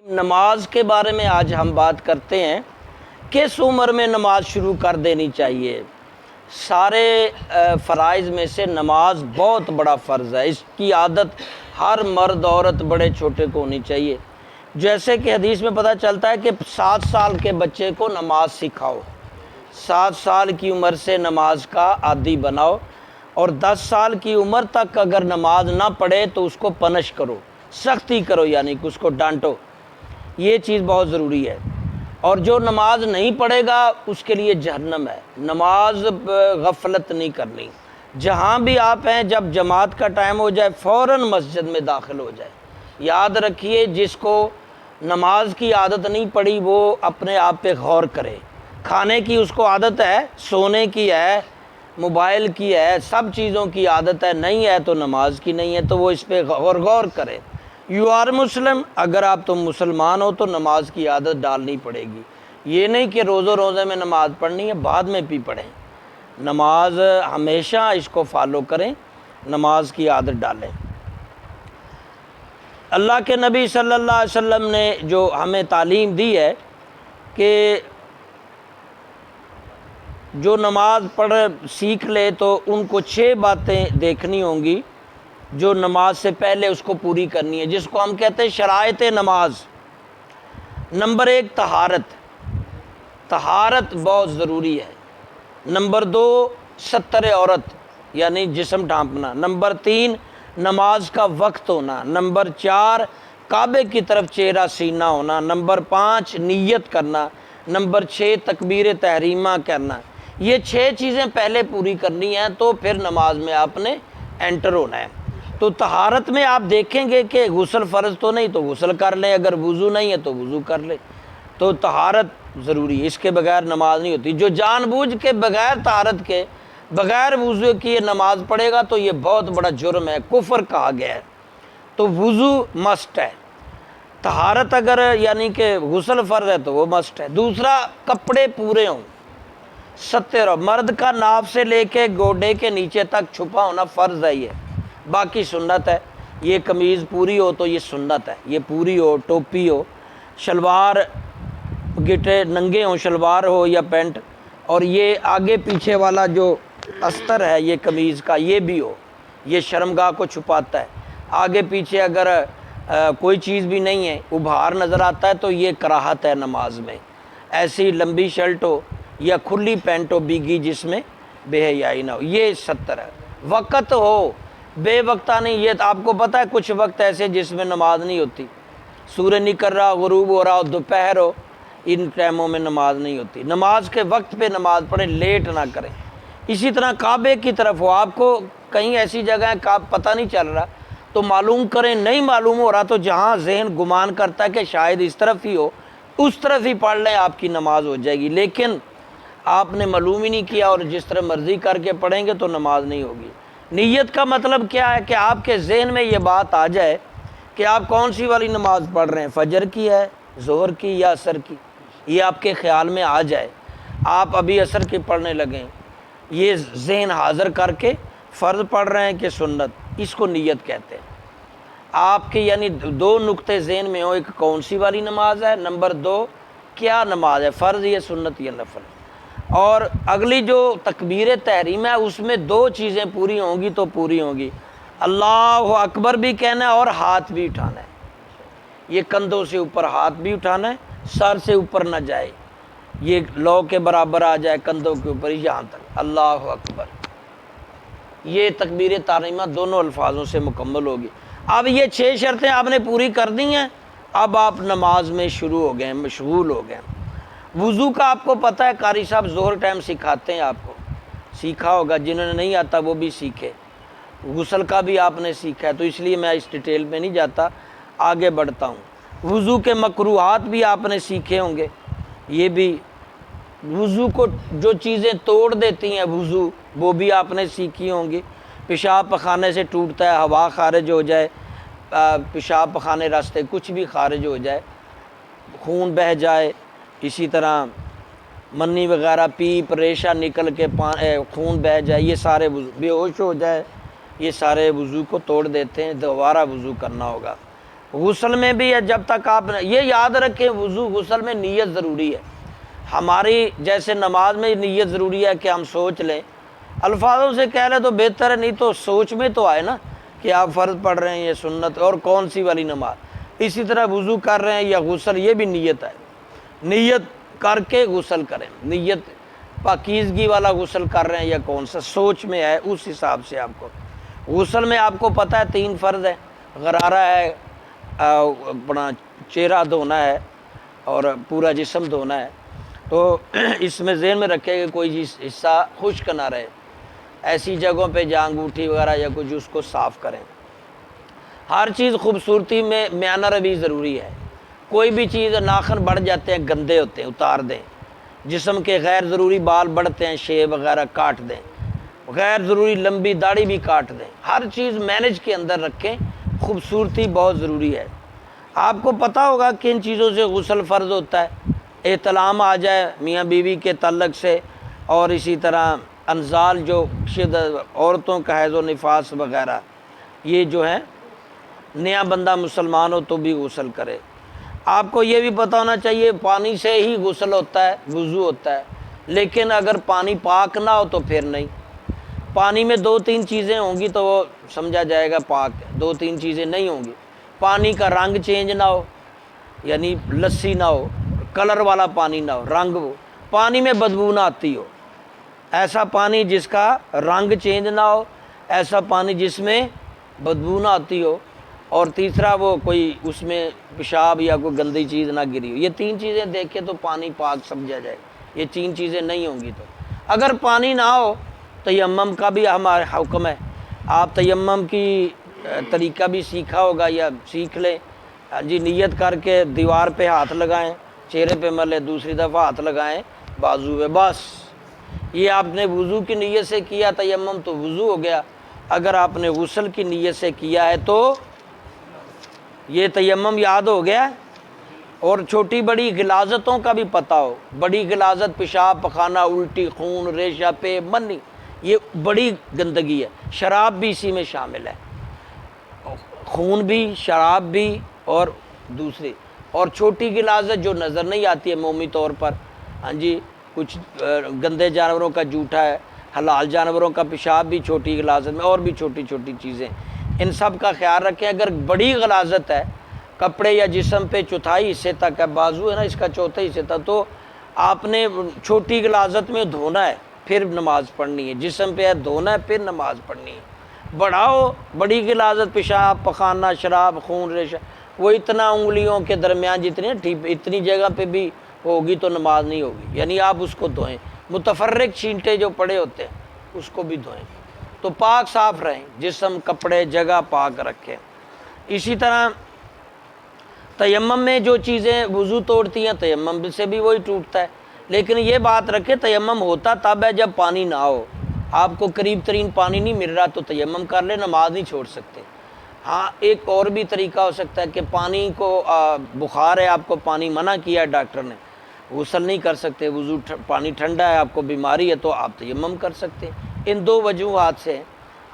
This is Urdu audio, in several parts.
نماز کے بارے میں آج ہم بات کرتے ہیں۔ کس عمر میں نماز شروع کر دینی چاہیے؟ سارے فرائض میں سے نماز بہت بڑا فرض ہے، اس کی عادت ہر مرد عورت بڑے چھوٹے کو ہونی چاہیے۔ جیسے کہ حدیث میں پتہ چلتا ہے کہ 7 سال کے بچے کو نماز سکھاؤ، 7 سال کی عمر سے نماز کا عادی بناؤ، اور 10 سال کی عمر تک اگر نماز نہ پڑھے تو اس کو پنش کرو، سختی کرو، یعنی کہ اس کو ڈانٹو۔ یہ چیز بہت ضروری ہے۔ اور جو نماز نہیں پڑھے گا اس کے لیے جہنم ہے۔ نماز غفلت نہیں کرنی، جہاں بھی آپ ہیں جب جماعت کا ٹائم ہو جائے فوراً مسجد میں داخل ہو جائے۔ یاد رکھیے جس کو نماز کی عادت نہیں پڑی وہ اپنے آپ پہ غور کرے۔ کھانے کی اس کو عادت ہے، سونے کی ہے، موبائل کی ہے، سب چیزوں کی عادت ہے، نہیں ہے تو نماز کی نہیں ہے، تو وہ اس پہ غور کرے۔ یو آر مسلم، اگر آپ تم مسلمان ہو تو نماز کی عادت ڈالنی پڑے گی۔ یہ نہیں کہ روزے میں نماز پڑھنی ہے بعد میں بھی پڑھیں، نماز ہمیشہ اس کو فالو کریں، نماز کی عادت ڈالیں۔ اللہ کے نبی صلی اللہ علیہ وسلم نے جو ہمیں تعلیم دی ہے کہ جو نماز پڑھ سیکھ لے تو ان کو 6 باتیں دیکھنی ہوں گی جو نماز سے پہلے اس کو پوری کرنی ہے، جس کو ہم کہتے ہیں شرائط نماز۔ نمبر 1 طہارت، طہارت بہت ضروری ہے۔ نمبر 2 ستر عورت یعنی جسم ڈھانپنا۔ نمبر 3 نماز کا وقت ہونا۔ نمبر 4 کعبے کی طرف چہرہ سینہ ہونا۔ نمبر 5 نیت کرنا۔ نمبر 6 تکبیر تحریمہ کرنا۔ یہ 6 چیزیں پہلے پوری کرنی ہیں تو پھر نماز میں آپ نے انٹر ہونا ہے۔ تو طہارت میں آپ دیکھیں گے کہ غسل فرض تو نہیں تو غسل کر لیں، اگر وضو نہیں ہے تو وضو کر لیں۔ تو طہارت ضروری ہے، اس کے بغیر نماز نہیں ہوتی۔ جو جان بوجھ کے بغیر طہارت کے بغیر وضو کیے نماز پڑھے گا تو یہ بہت بڑا جرم ہے، کفر کہا گیا ہے۔ تو وضو مسٹ ہے، طہارت اگر یعنی کہ غسل فرض ہے تو وہ مسٹ ہے۔ دوسرا کپڑے پورے ہوں، ستر، مرد کا ناف سے لے کے گوڈے کے نیچے تک چھپا ہونا فرض ہے، یہ باقی سنت ہے۔ یہ قمیض پوری ہو تو یہ سنت ہے، یہ پوری ہو، ٹوپی ہو، شلوار گٹے ننگے ہوں، شلوار ہو یا پینٹ، اور یہ آگے پیچھے والا جو استر ہے یہ قمیض کا یہ بھی ہو، یہ شرمگاہ کو چھپاتا ہے۔ آگے پیچھے اگر کوئی چیز بھی نہیں ہے، ابھار نظر آتا ہے تو یہ کراہت ہے نماز میں۔ ایسی لمبی شرٹ ہو یا کھلی پینٹ ہو بھیگی جس میں بے حیائی نہ ہو، یہ ستر ہے۔ وقت ہو، بے وقتہ نہیں۔ یہ آپ کو پتہ ہے کچھ وقت ایسے جس میں نماز نہیں ہوتی، سورج نکل رہا، غروب ہو رہا ہو، دوپہر ہو، ان ٹائموں میں نماز نہیں ہوتی۔ نماز کے وقت پہ نماز پڑھیں، لیٹ نہ کریں۔ اسی طرح کعبے کی طرف ہو، آپ کو کہیں ایسی جگہ ہے پتہ نہیں چل رہا تو معلوم کریں، نہیں معلوم ہو رہا تو جہاں ذہن گمان کرتا ہے کہ شاید اس طرف ہی ہو اس طرف ہی پڑھ لیں، آپ کی نماز ہو جائے گی۔ لیکن آپ نے معلوم ہی نہیں کیا اور جس طرح مرضی کر کے پڑھیں گے تو نماز نہیں ہوگی۔ نیت کا مطلب کیا ہے کہ آپ کے ذہن میں یہ بات آ جائے کہ آپ کون سی والی نماز پڑھ رہے ہیں، فجر کی ہے، ظہر کی یا عصر کی، یہ آپ کے خیال میں آ جائے۔ آپ ابھی عصر کی پڑھنے لگیں، یہ ذہن حاضر کر کے فرض پڑھ رہے ہیں کہ سنت، اس کو نیت کہتے ہیں۔ آپ کے یعنی 2 نقطے ذہن میں ہو، ایک کون سی والی نماز ہے، نمبر 2 کیا نماز ہے، فرض یا سنت یا نفل۔ اور اگلی جو تکبیر تحریم ہے اس میں 2 چیزیں پوری ہوں گی تو پوری ہوں گی، اللہ اکبر بھی کہنا ہے اور ہاتھ بھی اٹھانا ہے۔ یہ کندھوں سے اوپر ہاتھ بھی اٹھانا ہے، سر سے اوپر نہ جائے، یہ لو کے برابر آ جائے کندھوں کے اوپر، یہاں تک اللہ اکبر۔ یہ تکبیر تحریمہ دونوں الفاظوں سے مکمل ہوگی۔ اب یہ 6 شرطیں آپ نے پوری کر دی ہیں، اب آپ نماز میں شروع ہو گئے، مشغول ہو گئے۔ وضو کا آپ کو پتہ ہے قاری صاحب ظہر ٹائم سکھاتے ہیں، آپ کو سیکھا ہوگا، جنہوں نے نہیں آتا وہ بھی سیکھے۔ غسل کا بھی آپ نے سیکھا ہے تو اس لیے میں اس ڈیٹیل میں نہیں جاتا، آگے بڑھتا ہوں۔ وضو کے مکروہات بھی آپ نے سیکھے ہوں گے، یہ بھی وضو کو جو چیزیں توڑ دیتی ہیں وضو وہ بھی آپ نے سیکھی ہوں گی۔ پیشاب پخانے سے ٹوٹتا ہے، ہوا خارج ہو جائے، پیشاب پخانے راستے کچھ بھی خارج ہو جائے، خون بہہ جائے، اسی طرح منی وغیرہ پیپ ریشہ نکل کے خون بہہ جائے، یہ سارے بے ہوش ہو جائے، یہ سارے وضو کو توڑ دیتے ہیں، دوبارہ وضو کرنا ہوگا۔ غسل میں بھی ہے، جب تک آپ یہ یاد رکھیں وضو غسل میں نیت ضروری ہے. ہماری جیسے نماز میں نیت ضروری ہے کہ ہم سوچ لیں، الفاظوں سے کہہ لیں تو بہتر ہے، نہیں تو سوچ میں تو آئے نا کہ آپ فرض پڑھ رہے ہیں یہ سنت اور کون سی والی نماز. اسی طرح وضو کر رہے ہیں یا غسل، یہ بھی نیت ہے. نیت کر کے غسل کریں، نیت پاکیزگی والا غسل کر رہے ہیں یا کون سا سوچ میں ہے، اس حساب سے آپ کو. غسل میں آپ کو پتہ ہے 3 فرض ہے، غرارہ ہے، اپنا چہرہ دھونا ہے اور پورا جسم دھونا ہے. تو اس میں ذہن میں رکھے کہ کوئی حصہ خشک نہ رہے، ایسی جگہوں پہ جہاں انگوٹھی وغیرہ یا کچھ اس کو صاف کریں. ہر چیز خوبصورتی میں میانہ روی ضروری ہے. کوئی بھی چیز ناخن بڑھ جاتے ہیں، گندے ہوتے ہیں، اتار دیں. جسم کے غیر ضروری بال بڑھتے ہیں، شیو وغیرہ کاٹ دیں. غیر ضروری لمبی داڑھی بھی کاٹ دیں. ہر چیز مینج کے اندر رکھیں، خوبصورتی بہت ضروری ہے. آپ کو پتہ ہوگا کن چیزوں سے غسل فرض ہوتا ہے. احتلام آ جائے میاں بیوی کے تعلق سے، اور اسی طرح انزال جو عورتوں کا حیض و نفاس وغیرہ، یہ جو ہے نیا بندہ مسلمان ہو تو بھی غسل کرے. آپ کو یہ بھی پتہ ہونا چاہیے پانی سے ہی غسل ہوتا ہے، وضو ہوتا ہے، لیکن اگر پانی پاک نہ ہو تو پھر نہیں. پانی میں 2-3 چیزیں ہوں گی تو وہ سمجھا جائے گا پاک ہے، 2-3 چیزیں نہیں ہوں گی. پانی کا رنگ چینج نہ ہو، یعنی لسی نہ ہو، کلر والا پانی نہ ہو، رنگ ہو، پانی میں بدبو نہ آتی ہو، ایسا پانی جس کا رنگ چینج نہ ہو، ایسا پانی جس میں بدبو نہ آتی ہو، اور تیسرا وہ کوئی اس میں پیشاب یا کوئی گندی چیز نہ گری ہو. یہ 3 چیزیں دیکھیں تو پانی پاک سمجھا جائے. یہ 3 چیزیں نہیں ہوں گی تو اگر پانی نہ ہو، تیمم کا بھی ہمارا حکم ہے. آپ تیمم کی طریقہ بھی سیکھا ہوگا یا سیکھ لیں. جی نیت کر کے دیوار پہ ہاتھ لگائیں، چہرے پہ ملے، دوسری دفعہ ہاتھ لگائیں بازو پہ، بس. یہ آپ نے وضو کی نیت سے کیا تیمم تو وضو ہو گیا. اگر آپ نے غسل کی نیت سے کیا ہے تو یہ تیمم یاد ہو گیا. اور چھوٹی بڑی غلاظتوں کا بھی پتہ ہو. بڑی غلاظت پیشاب پخانہ، الٹی، خون، ریشہ پہ منی، یہ بڑی گندگی ہے. شراب بھی اسی میں شامل ہے، خون بھی، شراب بھی، اور دوسری. اور چھوٹی غلاظت جو نظر نہیں آتی ہے عمومی طور پر، ہاں جی، کچھ گندے جانوروں کا جوٹھا ہے، حلال جانوروں کا پیشاب بھی چھوٹی غلاظت میں، اور بھی چھوٹی چھوٹی چیزیں. ان سب کا خیال رکھیں. اگر بڑی غلاظت ہے کپڑے یا جسم پہ چوتھائی حصے تک ہے، بازو ہے نا اس کا چوتھائی حصے تک، تو آپ نے چھوٹی غلاظت میں دھونا ہے پھر نماز پڑھنی ہے. جسم پہ ہے دھونا ہے پھر نماز پڑھنی ہے. بڑا ہو بڑی غلاظت، پیشاب پخانہ، شراب، خون، ریشہ، وہ اتنا انگلیوں کے درمیان جتنی اتنی جگہ پہ بھی ہوگی تو نماز نہیں ہوگی. یعنی آپ اس کو دھوئیں. متفرق چھینٹے جو پڑے ہوتے ہیں اس کو بھی دھوئیں. تو پاک صاف رہیں، جسم، کپڑے، جگہ پاک رکھیں. اسی طرح تیمم میں جو چیزیں وضو توڑتی ہیں تیمم سے بھی وہی ٹوٹتا ہے. لیکن یہ بات رکھیں تیمم ہوتا تب ہے جب پانی نہ ہو. آپ کو قریب ترین پانی نہیں مل رہا تو تیمم کر لیں، نماز نہیں چھوڑ سکتے. ہاں ایک اور بھی طریقہ ہو سکتا ہے کہ پانی کو بخار ہے، آپ کو پانی منع کیا ہے ڈاکٹر نے، غسل نہیں کر سکتے، وضو پانی ٹھنڈا ہے، آپ کو بیماری ہے، تو آپ تیمم کر سکتے ہیں. ان 2 وجوہات سے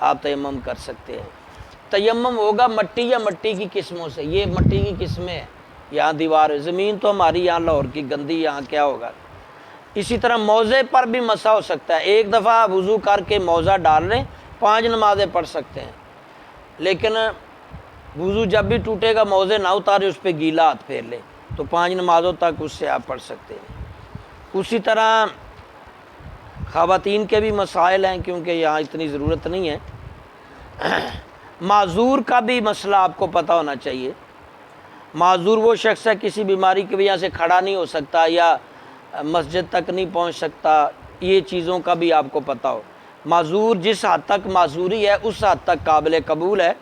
آپ تیمم کر سکتے ہیں. تیمم ہوگا مٹی یا مٹی کی قسموں سے. یہ مٹی کی قسمیں ہیں، یہاں دیوار ہے، زمین تو ہماری یہاں لاہور کی گندی، یہاں کیا ہوگا. اسی طرح موزے پر بھی مسح ہو سکتا ہے. ایک دفعہ وضو کر کے موزہ ڈال لیں، 5 نمازیں پڑھ سکتے ہیں. لیکن وضو جب بھی ٹوٹے گا موزے نہ اتارے، اس پہ گیلا ہاتھ پھیر لیں تو 5 نمازوں تک اس سے آپ پڑھ سکتے ہیں. اسی طرح خواتین کے بھی مسائل ہیں کیونکہ یہاں اتنی ضرورت نہیں ہے. معذور کا بھی مسئلہ آپ کو پتہ ہونا چاہیے. معذور وہ شخص ہے کسی بیماری کی وجہ سے کھڑا نہیں ہو سکتا یا مسجد تک نہیں پہنچ سکتا. یہ چیزوں کا بھی آپ کو پتہ ہو. معذور جس حد تک معذوری ہے اس حد تک قابل قبول ہے،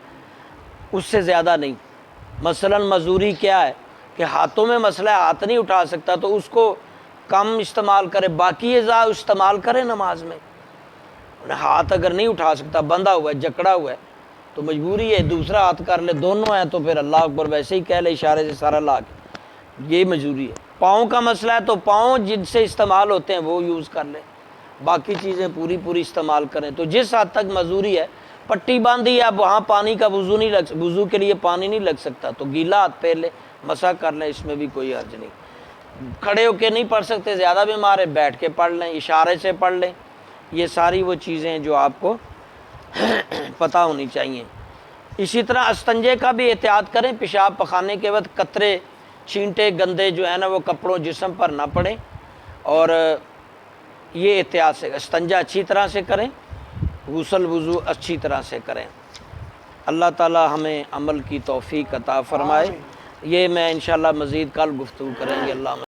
اس سے زیادہ نہیں. مثلا معذوری کیا ہے کہ ہاتھوں میں مسئلہ ہے، ہاتھ نہیں اٹھا سکتا تو اس کو کم استعمال کرے، باقی اعضاء استعمال کرے نماز میں. ہاتھ اگر نہیں اٹھا سکتا، بندھا ہوا ہے، جکڑا ہوا ہے، تو مجبوری ہے دوسرا ہاتھ کر لے. دونوں ہیں تو پھر اللہ اکبر ویسے ہی کہہ لے اشارے سے سارا لا کے. یہ مجبوری ہے. پاؤں کا مسئلہ ہے تو پاؤں جن سے استعمال ہوتے ہیں وہ یوز کر لیں، باقی چیزیں پوری استعمال کریں. تو جس حد تک معذوری ہے پٹی باندھی ہے، اب وہاں پانی کا وضو کے لیے پانی نہیں لگ سکتا تو گیلا ہاتھ پھیر لے، مسح کر لیں، اس میں بھی کوئی حرج نہیں۔ کھڑے ہو کے نہیں پڑھ سکتے، زیادہ بیمار ہے، بیٹھ کے پڑھ لیں، اشارے سے پڑھ لیں۔ یہ ساری وہ چیزیں جو آپ کو پتہ ہونی چاہیے۔ اسی طرح استنجے کا بھی احتیاط کریں، پیشاب پخانے کے وقت قطرے چھینٹے گندے جو ہے نا وہ کپڑوں جسم پر نہ پڑیں، اور یہ احتیاط سے استنجا اچھی طرح سے کریں، غسل وضو اچھی طرح سے کریں۔ اللہ تعالی ہمیں عمل کی توفیق عطا فرمائے۔ یہ میں انشاءاللہ مزید کل گفتگو کریں گے۔ اللہ